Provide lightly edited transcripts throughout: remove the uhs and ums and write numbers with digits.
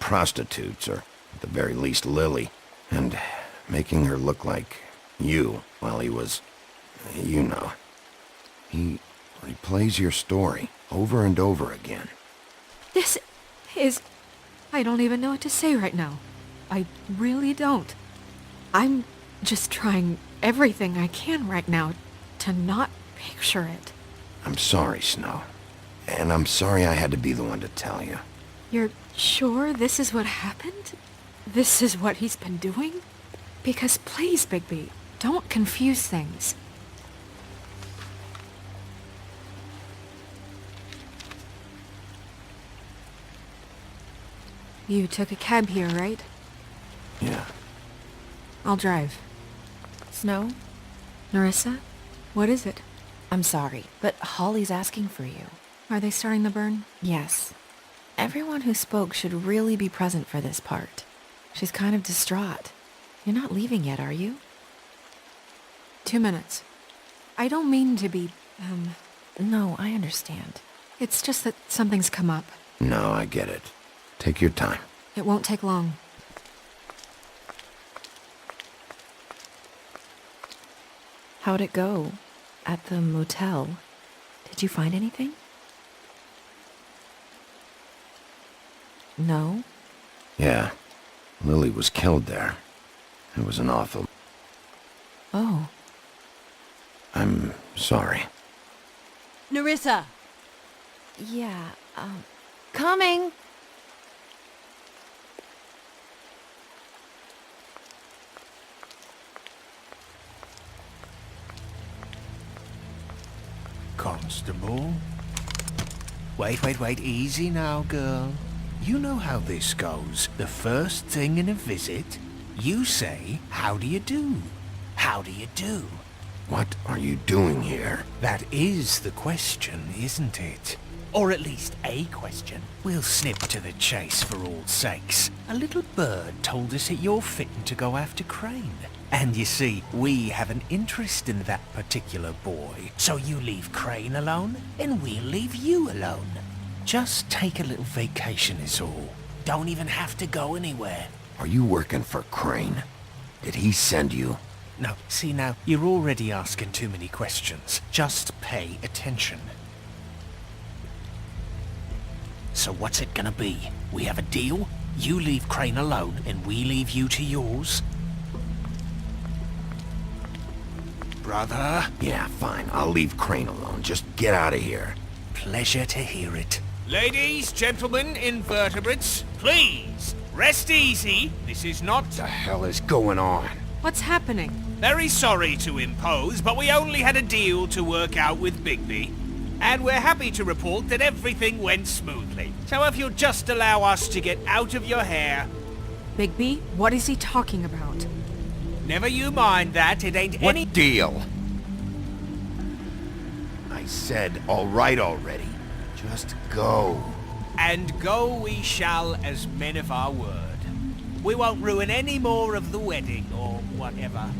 prostitutes, or at the very least Lily, and making her look like you while he was, you know. He replays your story over and over again. This is... I don't even know what to say right now. I really don't. I'm just trying everything I can right now to not picture it. I'm sorry, Snow. And I'm sorry I had to be the one to tell you. You're sure this is what happened? This is what he's been doing? Because please, Bigby, don't confuse things. You took a cab here, right? Yeah. I'll drive. Snow? Nerissa? What is it? I'm sorry, but Holly's asking for you. Are they starting the burn? Yes. Everyone who spoke should really be present for this part. She's kind of distraught. You're not leaving yet, are you? 2 minutes. I don't mean to be, No, I understand. It's just that something's come up. No, I get it. Take your time. It won't take long. How'd it go? At the motel? Did you find anything? No? Yeah. Lily was killed there. It was an awful... Oh. I'm sorry. Nerissa! Yeah, coming! Constable? Wait, easy now, girl. You know how this goes. The first thing in a visit, you say, "How do you do? How do you do?" What are you doing here? That is the question, isn't it? Or at least a question. We'll snip to the chase for all sakes. A little bird told us that you're fitting to go after Crane. And you see, we have an interest in that particular boy. So you leave Crane alone, and we'll leave you alone. Just take a little vacation is all. Don't even have to go anywhere. Are you working for Crane? Did he send you? No, see now, you're already asking too many questions. Just pay attention. So what's it gonna be? We have a deal? You leave Crane alone, and we leave you to yours? Brother? Yeah, fine. I'll leave Crane alone. Just get out of here. Pleasure to hear it. Ladies, gentlemen, invertebrates, please, rest easy. This is not... What the hell is going on? What's happening? Very sorry to impose, but we only had a deal to work out with Bigby. And we're happy to report that everything went smoothly. So if you'll just allow us to get out of your hair... Bigby, what is he talking about? Never you mind that, it ain't What any... deal? I said all right already. Just go. And go we shall as men of our word. We won't ruin any more of the wedding, or whatever.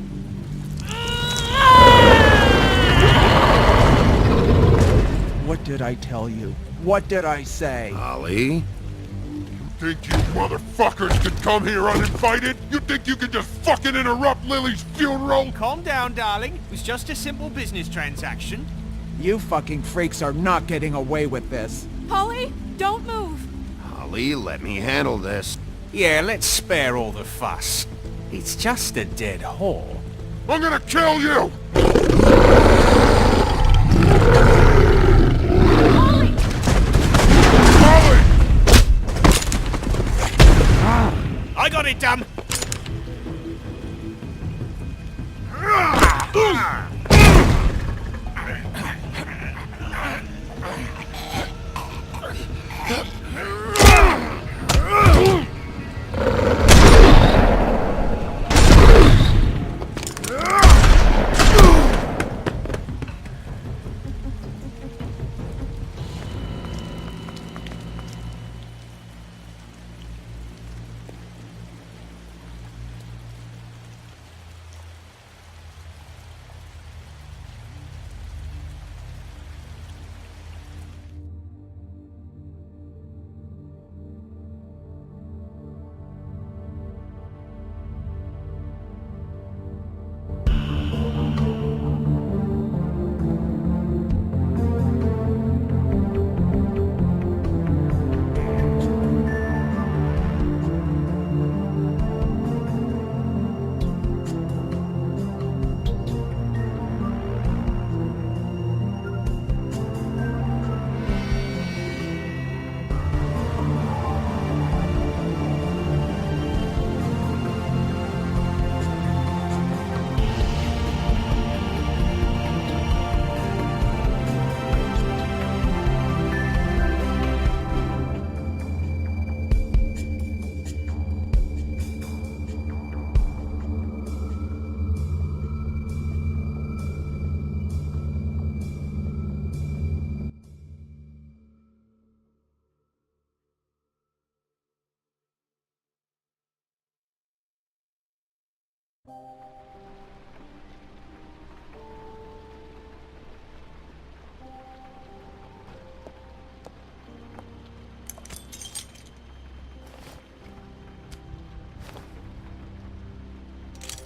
What did I tell you? What did I say? Ollie? Think you motherfuckers could come here uninvited? You think you could just fucking interrupt Lily's funeral? Calm down, darling. It was just a simple business transaction. You fucking freaks are not getting away with this. Holly, don't move! Ollie, let me handle this. Yeah, let's spare all the fuss. It's just a dead whore. I'm gonna kill you! Holly! Molly! I got it, damn!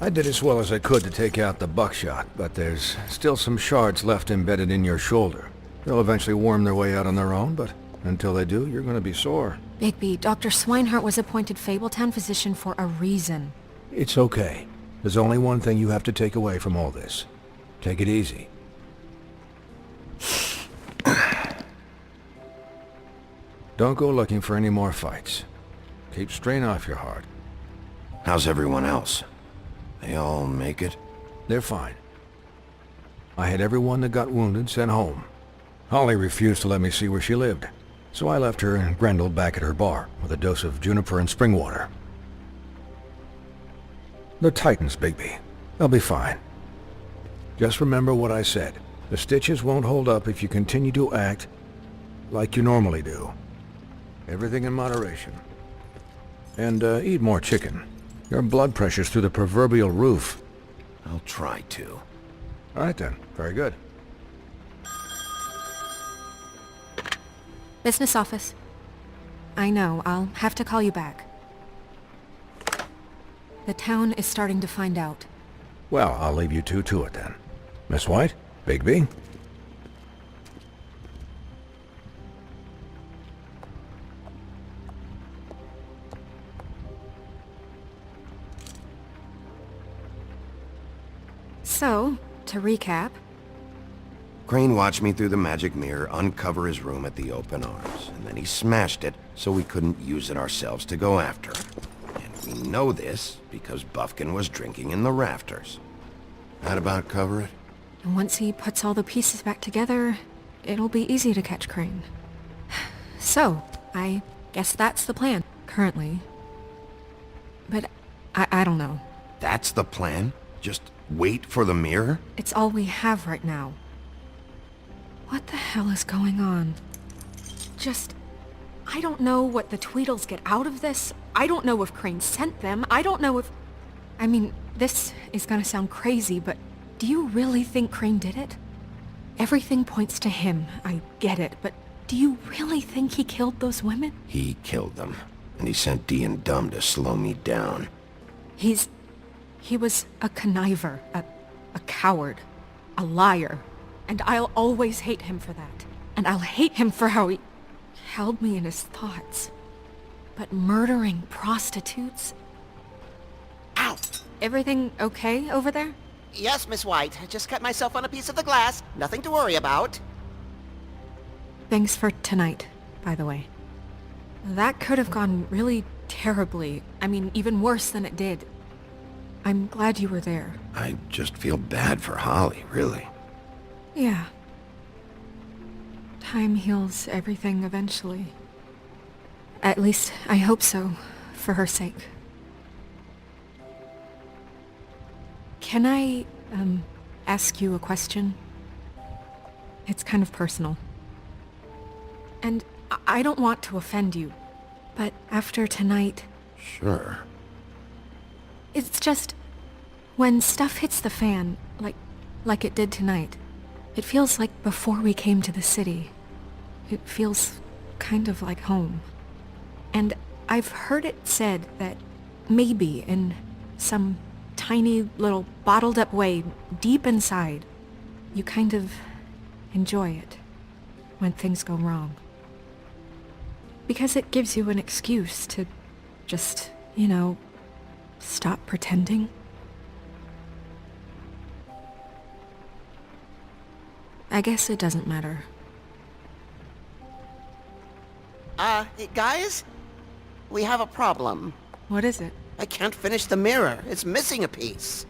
I did as well as I could to take out the buckshot, but there's still some shards left embedded in your shoulder. They'll eventually worm their way out on their own, but until they do, you're gonna be sore. Bigby, Dr. Swinehart was appointed Fabletown physician for a reason. It's okay. There's only one thing you have to take away from all this. Take it easy. Don't go looking for any more fights. Keep strain off your heart. How's everyone else? They all make it? They're fine. I had everyone that got wounded sent home. Holly refused to let me see where she lived, so I left her and Grendel back at her bar with a dose of juniper and spring water. They're Titans, Bigby. They'll be fine. Just remember what I said. The stitches won't hold up if you continue to act like you normally do. Everything in moderation. And eat more chicken. Your blood pressure's through the proverbial roof. I'll try to. All right then. Very good. Business office. I know, I'll have to call you back. The town is starting to find out. Well, I'll leave you two to it then. Miss White? Bigby? So, to recap, Crane watched me through the magic mirror uncover his room at the open arms, and then he smashed it so we couldn't use it ourselves to go after him. And we know this because Buffkin was drinking in the rafters. That about cover it? and once he puts all the pieces back together, it'll be easy to catch Crane. So, I guess that's the plan, currently. But I don't know. That's the plan? Just wait for the mirror? It's all we have right now. What the hell is going on? I don't know what the Tweedles get out of this. I don't know if Crane sent them. I don't know if... I mean, this is gonna sound crazy, but do you really think Crane did it? Everything points to him. I get it, but do you really think he killed those women? He killed them, and he sent Dee and Dumb to slow me down. He was a conniver, a coward, a liar, and I'll always hate him for that. And I'll hate him for how he held me in his thoughts. But murdering prostitutes? Ow! Everything okay over there? Yes, Miss White. I just cut myself on a piece of the glass. Nothing to worry about. Thanks for tonight, by the way. That could have gone really terribly. I mean, even worse than it did. I'm glad you were there. I just feel bad for Holly, really. Yeah. Time heals everything eventually. At least, I hope so, for her sake. Can I, ask you a question? It's kind of personal. And I don't want to offend you, but after tonight... Sure. It's just... when stuff hits the fan, like it did tonight, it feels like before we came to the city. It feels kind of like home. And I've heard it said that maybe in some tiny little bottled up way deep inside, you kind of enjoy it when things go wrong. Because it gives you an excuse to just, stop pretending. I guess it doesn't matter. Guys? We have a problem. What is it? I can't finish the mirror. It's missing a piece.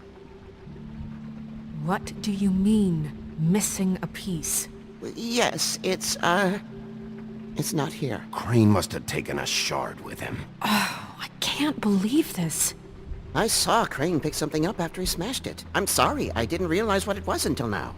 What do you mean, missing a piece? Yes, it's not here. Crane must have taken a shard with him. Oh, I can't believe this. I saw Crane pick something up after he smashed it. I'm sorry, I didn't realize what it was until now.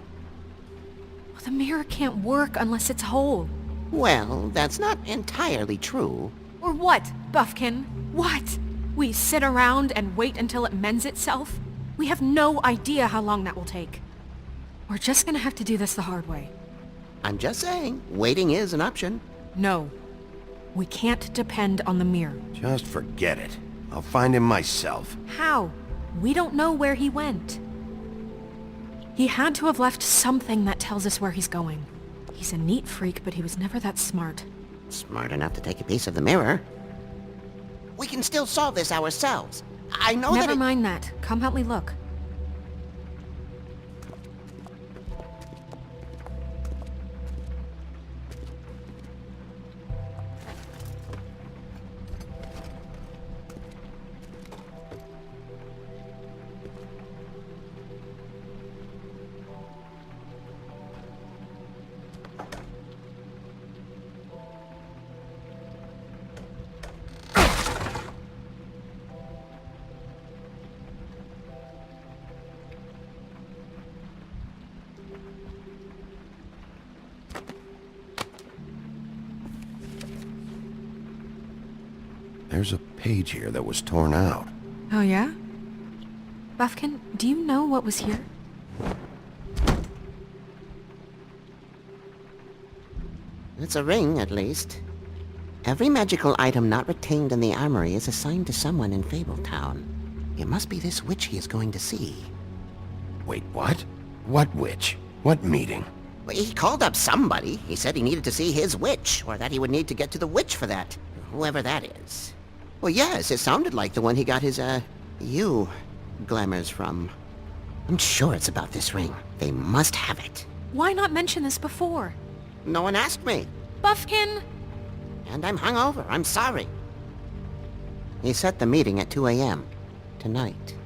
The mirror can't work unless it's whole. Well, that's not entirely true. Or what, Buffkin? What? We sit around and wait until it mends itself? We have no idea how long that will take. We're just gonna have to do this the hard way. I'm just saying, waiting is an option. No. We can't depend on the mirror. Just forget it. I'll find him myself. How? We don't know where he went. He had to have left something that tells us where he's going. He's a neat freak, but he was never that smart. Smart enough to take a piece of the mirror. We can still solve this ourselves. I know that Never mind that. Come help me look. There's a page here that was torn out. Oh, yeah? Buffkin, do you know what was here? It's a ring, at least. Every magical item not retained in the armory is assigned to someone in Fabletown. It must be this witch he is going to see. Wait, what? What witch? What meeting? Well, he called up somebody. He said he needed to see his witch, or that he would need to get to the witch for that. Whoever that is. Well, yes, it sounded like the one he got his, you glamours from. I'm sure it's about this ring. They must have it. Why not mention this before? No one asked me. Buffkin! And I'm hungover. I'm sorry. He set the meeting at 2 a.m. tonight.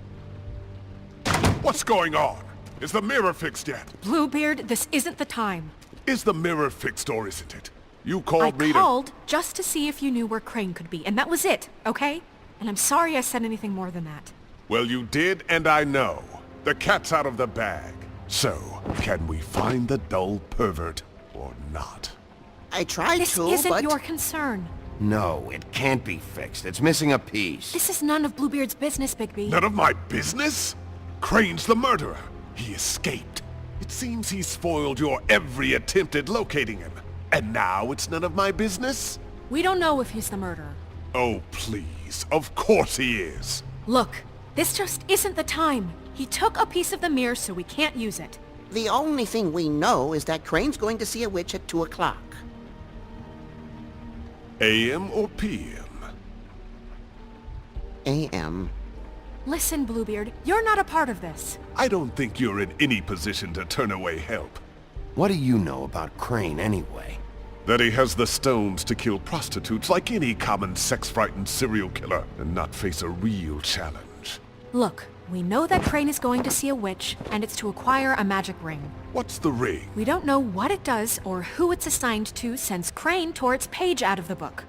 What's going on? Is the mirror fixed yet? Bluebeard, this isn't the time. Is the mirror fixed or isn't it? You I called me called just to see if you knew where Crane could be, and that was it, okay? And I'm sorry I said anything more than that. Well, you did, and I know. The cat's out of the bag. So, can we find the dull pervert or not? I tried This to, isn't but... your concern. No, it can't be fixed. It's missing a piece. This is none of Bluebeard's business, Bigby. None of my business? Crane's the murderer. He escaped. It seems he spoiled your every attempt at locating him. And now it's none of my business? We don't know if he's the murderer. Oh, please. Of course he is. Look, this just isn't the time. He took a piece of the mirror, so we can't use it. The only thing we know is that Crane's going to see a witch at 2 o'clock. AM or PM? A.M. Listen, Bluebeard, you're not a part of this. I don't think you're in any position to turn away help. What do you know about Crane, anyway? That he has the stones to kill prostitutes like any common sex-frightened serial killer and not face a real challenge. Look, we know that Crane is going to see a witch, and it's to acquire a magic ring. What's the ring? We don't know what it does or who it's assigned to since Crane tore its page out of the book.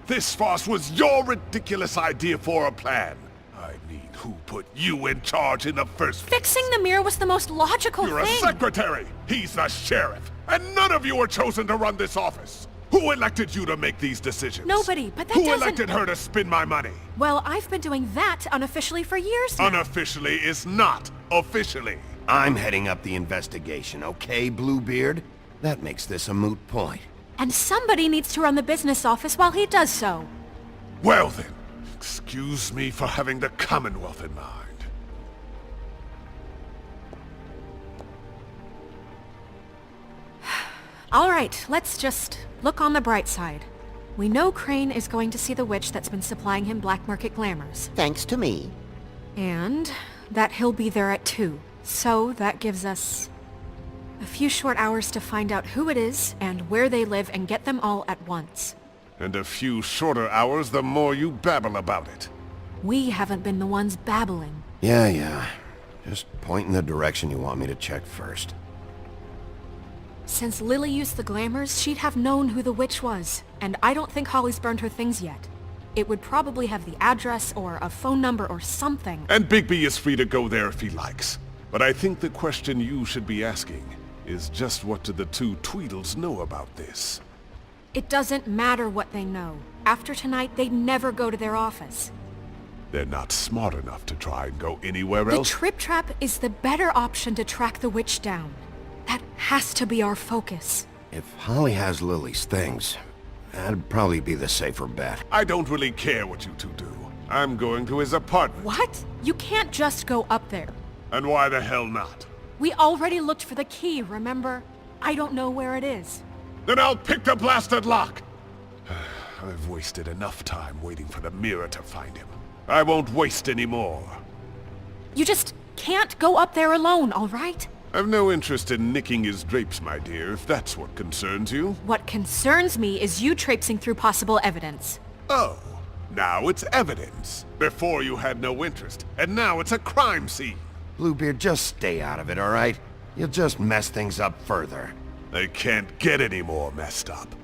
This farce was your ridiculous idea for a plan. I mean, who put you in charge in the first place? Fixing the mirror was the most logical You're thing. a secretary! He's the sheriff! And none of you are chosen to run this office! Who elected you to make these decisions? Nobody, but that Who doesn't... elected her to spend my money? Well, I've been doing that unofficially for years now. Unofficially is not officially. I'm heading up the investigation, okay, Bluebeard? That makes this a moot point. And somebody needs to run the business office while he does so. Well then, excuse me for having the Commonwealth in mind. All right, let's just look on the bright side. We know Crane is going to see the witch that's been supplying him black market glamours. Thanks to me. And that he'll be there at 2. So that gives us a few short hours to find out who it is and where they live and get them all at once. And a few shorter hours the more you babble about it. We haven't been the ones babbling. Yeah. Just point in the direction you want me to check first. Since Lily used the glamours, she'd have known who the witch was, and I don't think Holly's burned her things yet. It would probably have the address or a phone number or something. And Bigby is free to go there if he likes. But I think the question you should be asking is just what do the two Tweedles know about this? It doesn't matter what they know. After tonight, they'd never go to their office. They're not smart enough to try and go anywhere The else. Trip Trap is the better option to track the witch down. That has to be our focus. If Holly has Lily's things, that'd probably be the safer bet. I don't really care what you two do. I'm going to his apartment. What? You can't just go up there. And why the hell not? We already looked for the key, remember? I don't know where it is. Then I'll pick the blasted lock! I've wasted enough time waiting for the mirror to find him. I won't waste any more. You just can't go up there alone, all right? I've no interest in nicking his drapes, my dear, if that's what concerns you. What concerns me is you traipsing through possible evidence. Oh, now it's evidence. Before you had no interest, and now it's a crime scene. Bluebeard, just stay out of it, all right? You'll just mess things up further. They can't get any more messed up.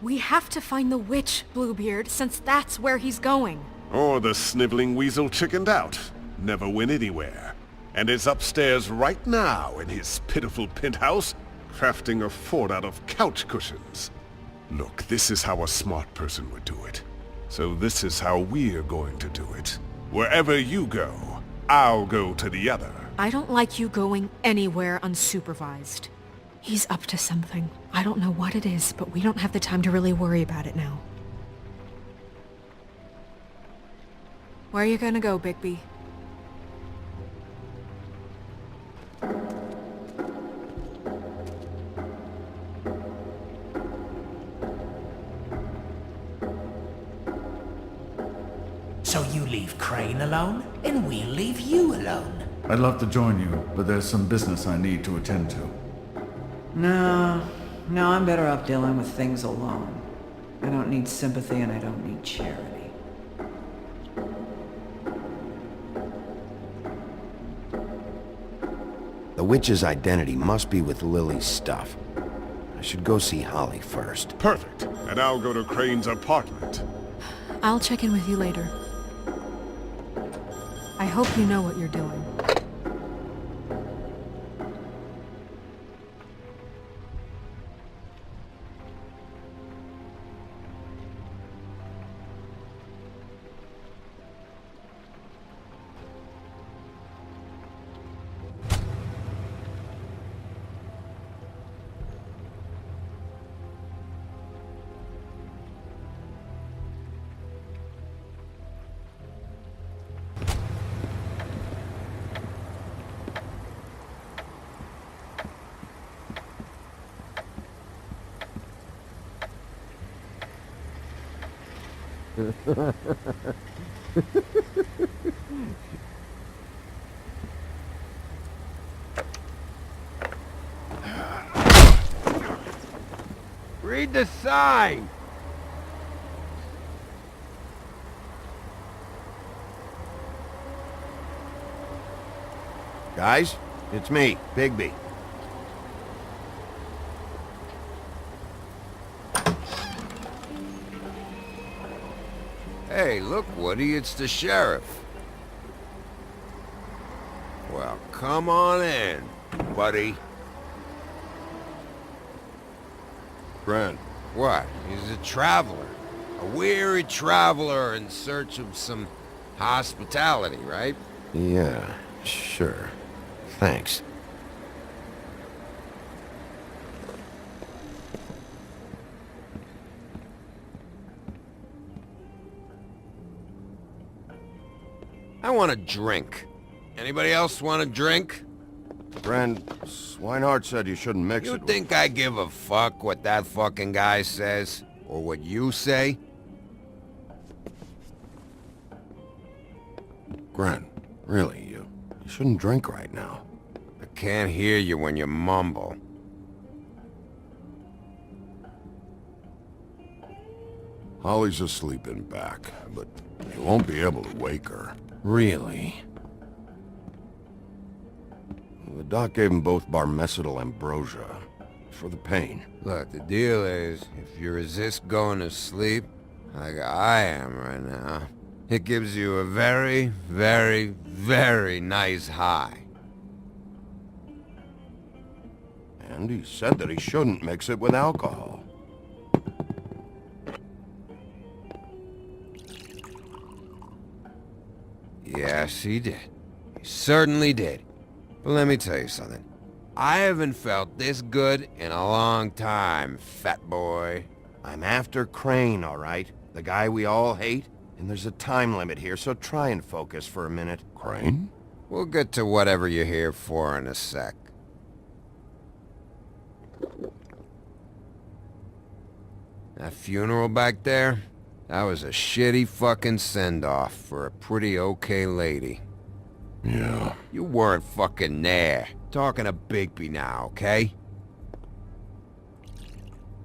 We have to find the witch, Bluebeard, since that's where he's going. Or the sniveling weasel chickened out. Never went anywhere. And is upstairs right now in his pitiful penthouse, crafting a fort out of couch cushions. Look, this is how a smart person would do it. So this is how we're going to do it. Wherever you go, I'll go to the other. I don't like you going anywhere unsupervised. He's up to something. I don't know what it is, but we don't have the time to really worry about it now. Where are you gonna go, Bigby? So you leave Crane alone, and we'll leave you alone. I'd love to join you, but there's some business I need to attend to. No, I'm better off dealing with things alone. I don't need sympathy and I don't need charity. The witch's identity must be with Lily's stuff. I should go see Holly first. Perfect. And I'll go to Crane's apartment. I'll check in with you later. I hope you know what you're doing. Read the sign! Guys, it's me, Bigby. Hey, look, Woody, it's the sheriff. Well, come on in, buddy. Brent. What? He's a traveler. A weary traveler in search of some hospitality, right? Yeah, sure. Thanks. I want a drink. Anybody else want a drink? Friend, Swinehart said you shouldn't mix You it think I give a fuck what that fucking guy says? Or what you say? Gren, really, you shouldn't drink right now. I can't hear you when you mumble. Holly's asleep in back, but you won't be able to wake her. Really? The doc gave them both Barmecidal ambrosia for the pain. Look, the deal is, if you resist going to sleep, like I am right now, it gives you a very, very, very nice high. And he said that he shouldn't mix it with alcohol. Yes, he did. He certainly did. But let me tell you something. I haven't felt this good in a long time, fat boy. I'm after Crane, all right? The guy we all hate? And there's a time limit here, so try and focus for a minute. Crane? We'll get to whatever you're here for in a sec. That funeral back there? That was a shitty fucking send-off for a pretty okay lady. Yeah. You weren't fucking there. Talking to Bigby now, okay?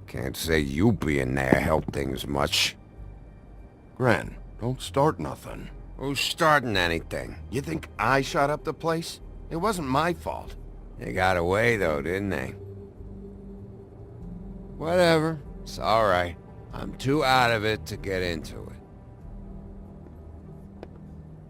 Can't say you being there helped things much. Gren, don't start nothing. Who's starting anything? You think I shot up the place? It wasn't my fault. They got away though, didn't they? Whatever. It's alright. I'm too out of it to get into it.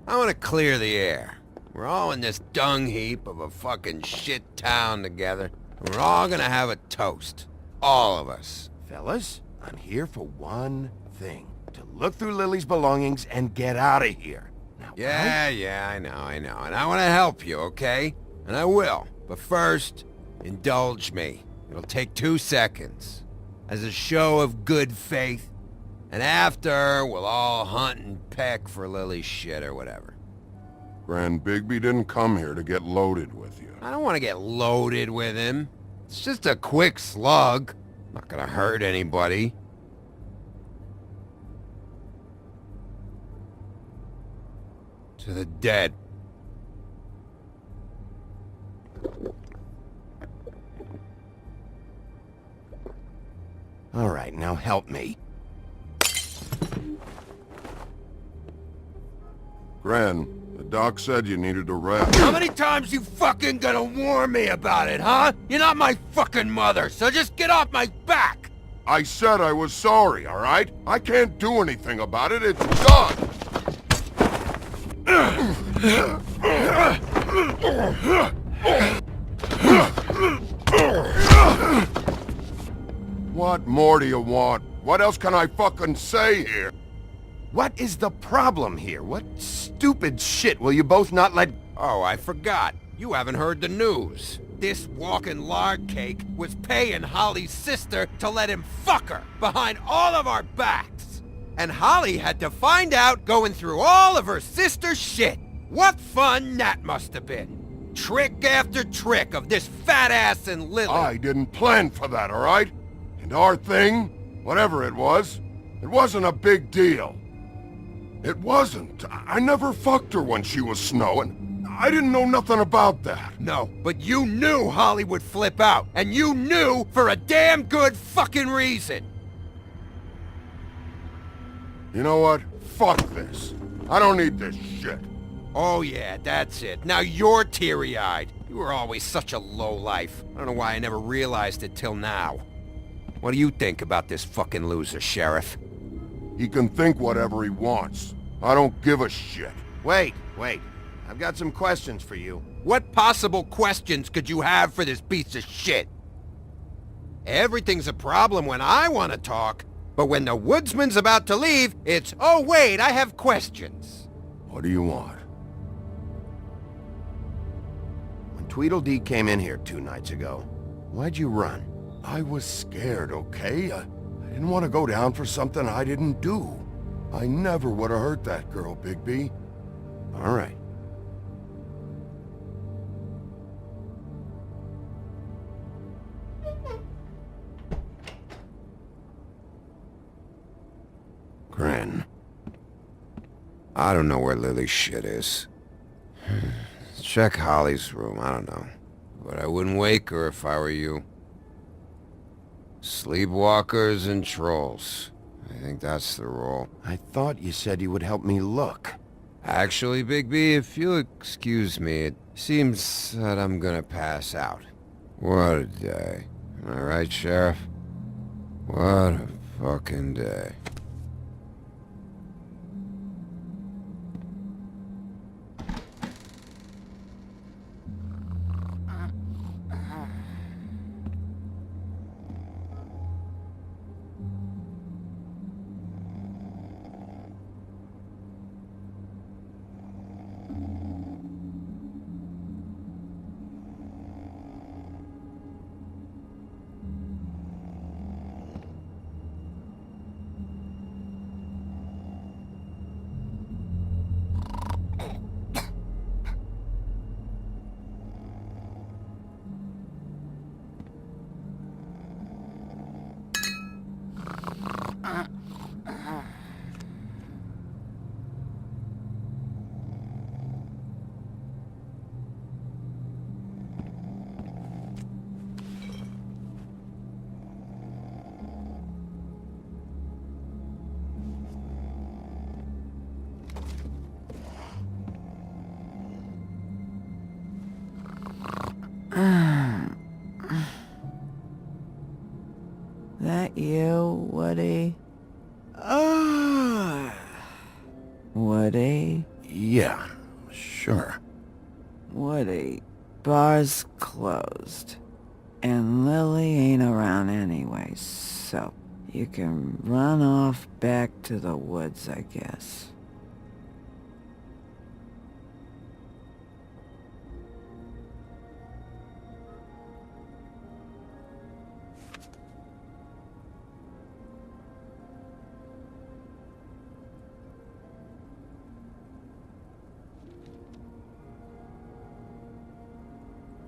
I want to clear the air. We're all in this dung heap of a fucking shit town together, and we're all gonna have a toast. All of us. Fellas, I'm here for one thing. To look through Lily's belongings and get out of here. Now, Yeah, I know. And I want to help you, okay? And I will. But first, indulge me. It'll take 2 seconds. As a show of good faith. And after, we'll all hunt and peck for Lily's shit or whatever. Grand Bigby didn't come here to get loaded with you. I don't want to get loaded with him. It's just a quick slug. Not gonna hurt anybody. To the dead. All right, now help me. Gran, the doc said you needed a rest. How many times you fucking gonna warn me about it, huh? You're not my fucking mother, so just get off my back! I said I was sorry, all right? I can't do anything about it. It's done! What more do you want? What else can I fucking say here? What is the problem here? What stupid shit will you both not let... Oh, I forgot. You haven't heard the news. This walking lard cake was paying Holly's sister to let him fuck her behind all of our backs. And Holly had to find out going through all of her sister's shit. What fun that must have been. Trick after trick of this fat ass and Lily. I didn't plan for that, all right? And our thing, whatever it wasn't a big deal. It wasn't. I never fucked her when she was snowing. I didn't know nothing about that. No, but you knew Holly would flip out. And you knew for a damn good fucking reason. You know what? Fuck this. I don't need this shit. Oh yeah, that's it. Now you're teary-eyed. You were always such a lowlife. I don't know why I never realized it till now. What do you think about this fucking loser, Sheriff? He can think whatever he wants. I don't give a shit. Wait. I've got some questions for you. What possible questions could you have for this piece of shit? Everything's a problem when I want to talk, but when the woodsman's about to leave, it's, oh wait, I have questions. What do you want? When Tweedledee came in here 2 nights ago, why'd you run? I was scared, okay? I didn't want to go down for something I didn't do. I never would have hurt that girl, Bigby. All right. Gran. I don't know where Lily's shit is. Check Holly's room, I don't know. But I wouldn't wake her if I were you. Sleepwalkers and trolls. I think that's the rule. I thought you said you would help me look. Actually, Bigby, if you'll excuse me, it seems that I'm gonna pass out. What a day. Am I right, Sheriff? What a fucking day. that you, Woody? Woody? Yeah, sure. Woody, bar's closed. And Lily ain't around anyway, so you can run off back to the woods, I guess.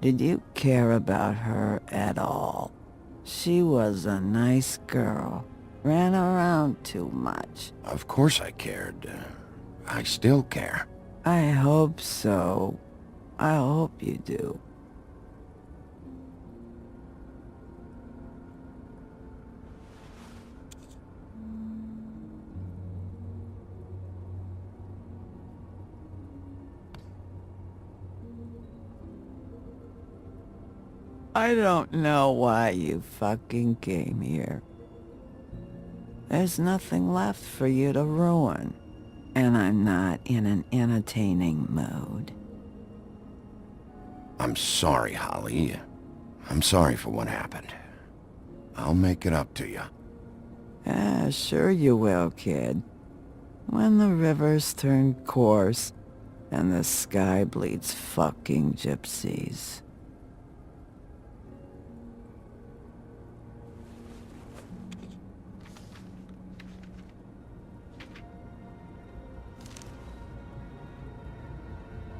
Did you care about her at all? She was a nice girl. Ran around too much. Of course I cared. I still care. I hope so. I hope you do. I don't know why you fucking came here. There's nothing left for you to ruin. And I'm not in an entertaining mood. I'm sorry, Holly. I'm sorry for what happened. I'll make it up to you. Ah, sure you will, kid. When the rivers turn coarse and the sky bleeds fucking gypsies.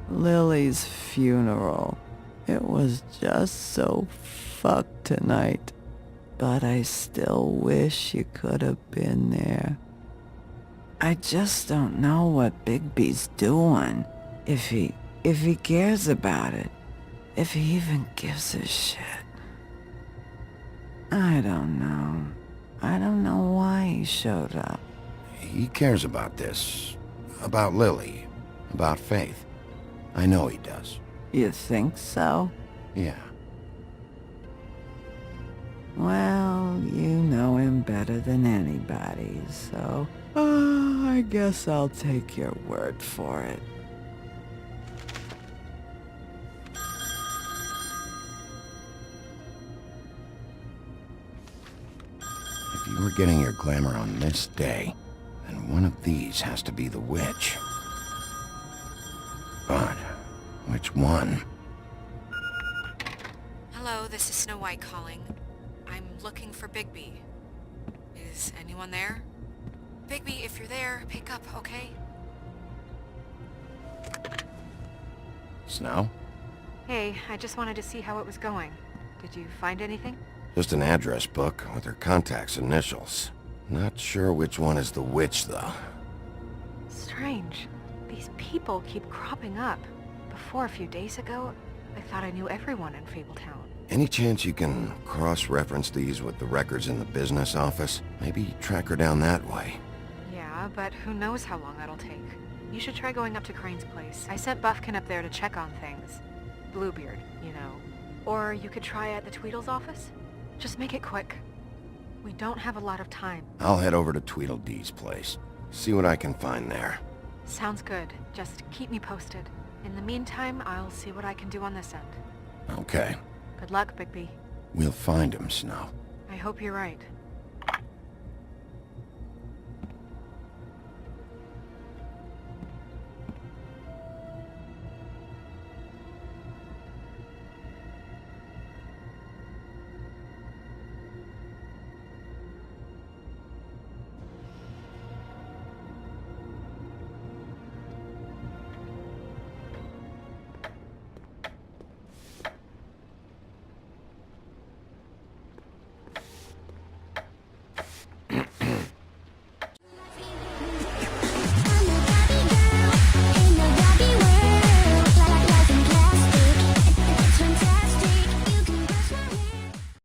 Lily's funeral. It was just so fucked tonight. But I still wish you could have been there. I just don't know what Bigby's doing. If he cares about it. If he even gives a shit. I don't know. I don't know why he showed up. He cares about this. About Lily. About Faith. I know he does. You think so? Yeah. Well, you know him better than anybody, so... I guess I'll take your word for it. If you were getting your glamour on this day, then one of these has to be the witch. But which one? Hello, this is Snow White calling. I'm looking for Bigby. Is anyone there? Bigby, if you're there, pick up, okay? Snow? Hey, I just wanted to see how it was going. Did you find anything? Just an address book with her contact's initials. Not sure which one is the witch, though. Strange. These people keep cropping up. Before, a few days ago, I thought I knew everyone in Fabletown. Any chance you can cross-reference these with the records in the business office? Maybe track her down that way. Yeah, but who knows how long that'll take. You should try going up to Crane's place. I sent Buffkin up there to check on things. Bluebeard, you know. Or you could try at the Tweedle's office. Just make it quick. We don't have a lot of time. I'll head over to Tweedledee's place. See what I can find there. Sounds good. Just keep me posted. In the meantime, I'll see what I can do on this end. Okay. Good luck, Bigby. We'll find him, Snow. I hope you're right.